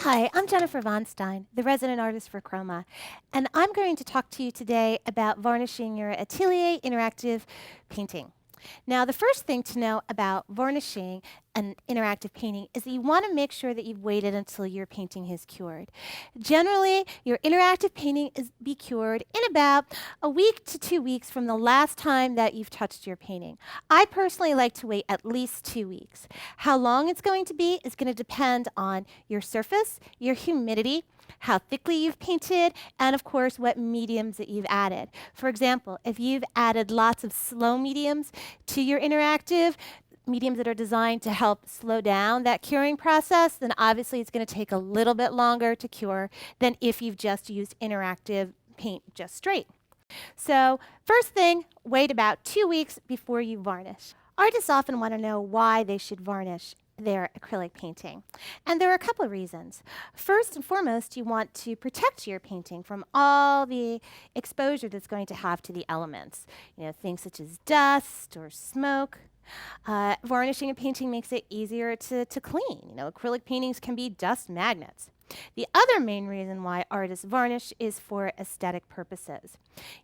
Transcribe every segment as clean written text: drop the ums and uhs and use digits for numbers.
Hi, I'm Jennifer von Stein, the resident artist for Chroma, and I'm going to talk to you today about varnishing your atelier interactive painting. Now, the first thing to know about varnishing an interactive painting is that you want to make sure that you've waited until your painting has cured. Generally, your interactive painting is be cured in about a week to 2 weeks from the last time that you've touched your painting. I personally like to wait at least 2 weeks. How long it's going to be is going to depend on your surface, your humidity, how thickly you've painted, and of course what mediums that you've added. For example, if you've added lots of slow mediums to your interactive, mediums that are designed to help slow down that curing process, then obviously it's going to take a little bit longer to cure than if you've just used interactive paint just straight. So first thing, wait about 2 weeks before you varnish. Artists often want to know why they should varnish their acrylic painting. And there are a couple of reasons. First and foremost, you want to protect your painting from all the exposure that's going to have to the elements. Things such as dust or smoke. Varnishing a painting makes it easier to clean. Acrylic paintings can be dust magnets. The other main reason why artists varnish is for aesthetic purposes.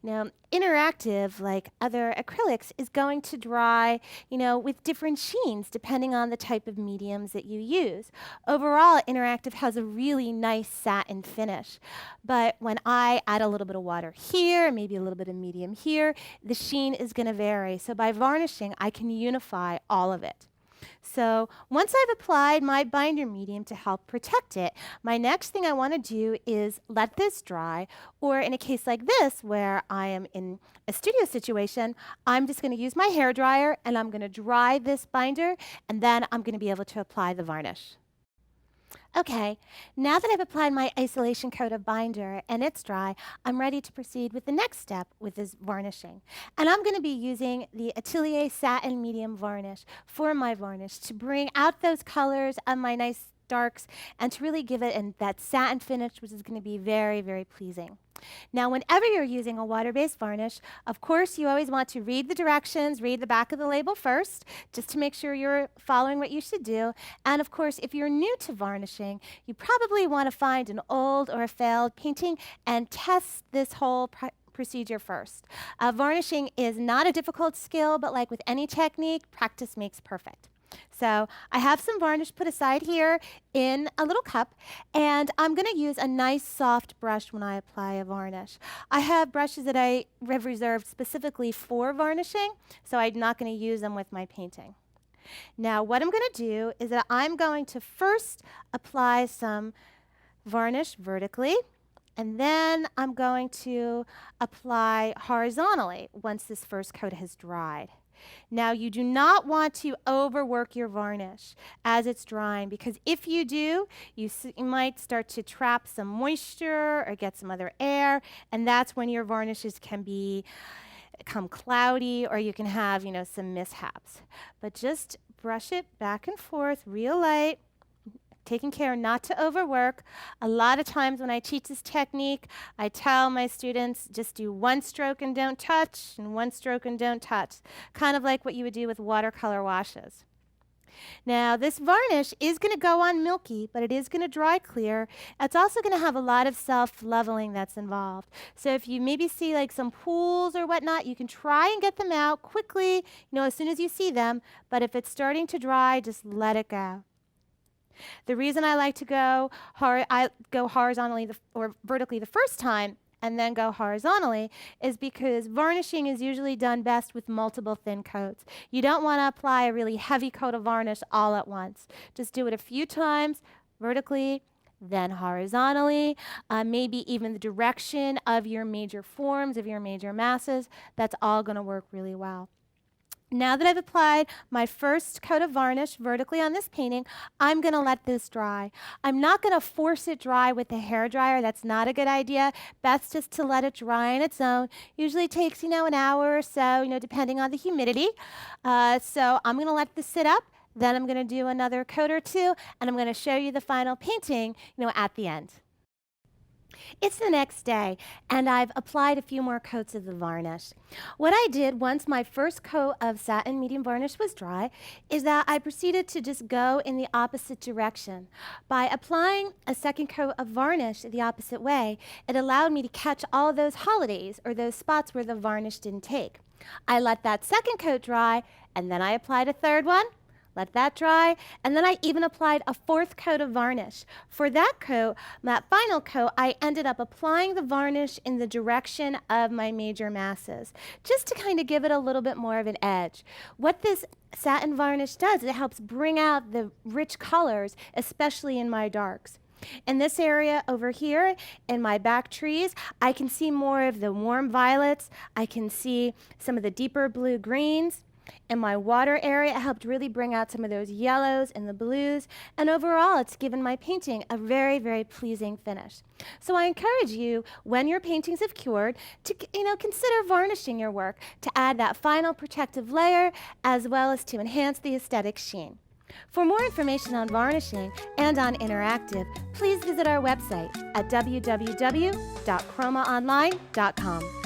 Interactive, like other acrylics, is going to dry, with different sheens depending on the type of mediums that you use. Overall, interactive has a really nice satin finish. But when I add a little bit of water here, maybe a little bit of medium here, the sheen is going to vary. So by varnishing, I can unify all of it. So once I've applied my binder medium to help protect it, my next thing I want to do is let this dry, or in a case like this where I am in a studio situation, I'm just going to use my hair dryer and I'm going to dry this binder, and then I'm going to be able to apply the varnish. Okay, now that I've applied my isolation coat of binder and it's dry, I'm ready to proceed with the next step, with this varnishing. And I'm going to be using the Atelier Satin Medium Varnish for my varnish to bring out those colors of my nice darks and to really give it that satin finish, which is going to be very, very pleasing. Now, whenever you're using a water-based varnish, of course, you always want to read the directions, read the back of the label first, just to make sure you're following what you should do. And of course, if you're new to varnishing, you probably want to find an old or a failed painting and test this whole procedure first. Varnishing is not a difficult skill, but like with any technique, practice makes perfect. So I have some varnish put aside here in a little cup, and I'm going to use a nice soft brush when I apply a varnish. I have brushes that I have reserved specifically for varnishing, so I'm not going to use them with my painting. Now what I'm going to do is that I'm going to first apply some varnish vertically, and then I'm going to apply horizontally once this first coat has dried. Now, you do not want to overwork your varnish as it's drying, because if you do, you might start to trap some moisture or get some other air, and that's when your varnishes can become cloudy, or you can have, some mishaps. But just brush it back and forth real light, taking care not to overwork. A lot of times when I teach this technique, I tell my students just do one stroke and don't touch, and one stroke and don't touch, kind of like what you would do with watercolor washes. Now, this varnish is going to go on milky, but it is going to dry clear. It's also going to have a lot of self-leveling that's involved. So if you maybe see like some pools or whatnot, you can try and get them out quickly, as soon as you see them. But if it's starting to dry, just let it go. The reason I like to go horizontally or vertically the first time and then go horizontally is because varnishing is usually done best with multiple thin coats. You don't want to apply a really heavy coat of varnish all at once. Just do it a few times vertically, then horizontally, maybe even the direction of your major forms, of your major masses. That's all going to work really well. Now that I've applied my first coat of varnish vertically on this painting, I'm going to let this dry. I'm not going to force it dry with the hair dryer. That's not a good idea. Best just to let it dry on its own. Usually takes, an hour or so, depending on the humidity. So I'm going to let this sit up. Then I'm going to do another coat or two, and I'm going to show you the final painting, at the end. It's the next day, and I've applied a few more coats of the varnish. What I did once my first coat of satin medium varnish was dry is that I proceeded to just go in the opposite direction. By applying a second coat of varnish the opposite way, it allowed me to catch all those holidays or those spots where the varnish didn't take. I let that second coat dry, and then I applied a third one. Let that dry, and then I even applied a fourth coat of varnish. For that coat, that final coat, I ended up applying the varnish in the direction of my major masses, just to kind of give it a little bit more of an edge. What this satin varnish does, it helps bring out the rich colors, especially in my darks. In this area over here, in my back trees, I can see more of the warm violets. I can see some of the deeper blue greens. In my water area, it helped really bring out some of those yellows and the blues, and overall, it's given my painting a very, very pleasing finish. So I encourage you, when your paintings have cured, to consider varnishing your work to add that final protective layer, as well as to enhance the aesthetic sheen. For more information on varnishing and on interactive, please visit our website at www.chromaonline.com.